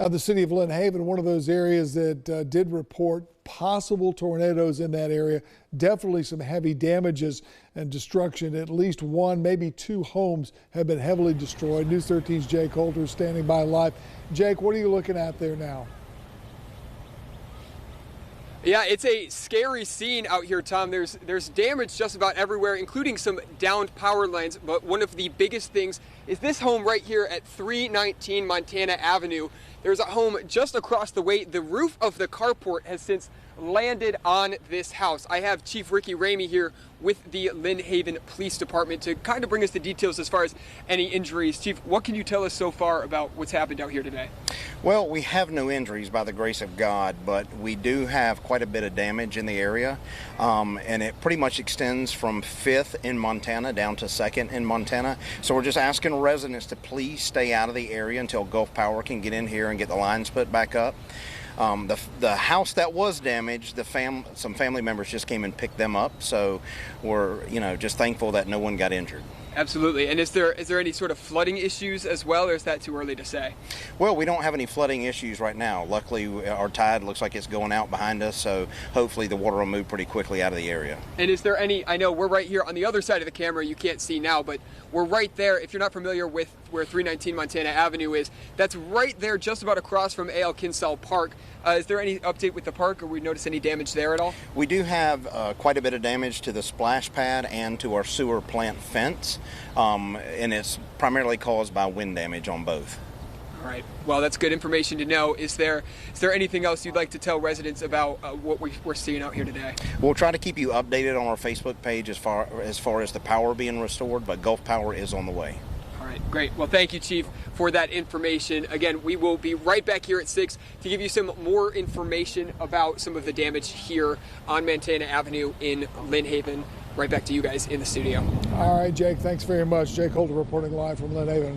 The city of Lynn Haven, one of those areas that did report possible tornadoes in that area. Definitely some heavy damages and destruction. At least one, maybe two homes have been heavily destroyed. News 13's Jake Holder standing by live. Jake, what are you looking at there now? Yeah, it's a scary scene out here, Tom. There's damage just about everywhere, including some downed power lines. But one of the biggest things is this home right here at 319 Montana Avenue. There's a home just across the way. The roof of the carport has since landed on this house. I have Chief Ricky Ramey here with the Lynn Haven Police Department to kind of bring us the details as far as any injuries. Chief, what can you tell us so far about what's happened out here today? Well, we have no injuries by the grace of God, but we do have quite a bit of damage in the area, and it pretty much extends from 5th in Montana down to 2nd in Montana. So we're just asking residents to please stay out of the area until Gulf Power can get in here and get the lines put back up. The house that was damaged, some family members just came and picked them up, so we're just thankful that no one got injured. Absolutely. And is there any sort of flooding issues as well, or is that too early to say? Well, we don't have any flooding issues right now. Luckily, our tide looks like it's going out behind us, so hopefully the water will move pretty quickly out of the area. And is there any, I know we're right here on the other side of the camera, you can't see now, but we're right there. If you're not familiar with where 319 Montana Avenue is, that's right there just about across from A.L. Kinsall Park. Is there any update with the park, or we notice any damage there at all? We do have quite a bit of damage to the splash pad and to our sewer plant fence, and it's primarily caused by wind damage on both. All right. Well, that's good information to know. Is there anything else you'd like to tell residents about what we're seeing out here today? We'll try to keep you updated on our Facebook page as far as the power being restored, but Gulf Power is on the way. All right, great. Well, thank you, Chief, for that information. Again, we will be right back here at 6 to give you some more information about some of the damage here on Montana Avenue in Lynn Haven. Right back to you guys in the studio. All right, Jake, thanks very much. Jake Holder reporting live from Lynn Haven.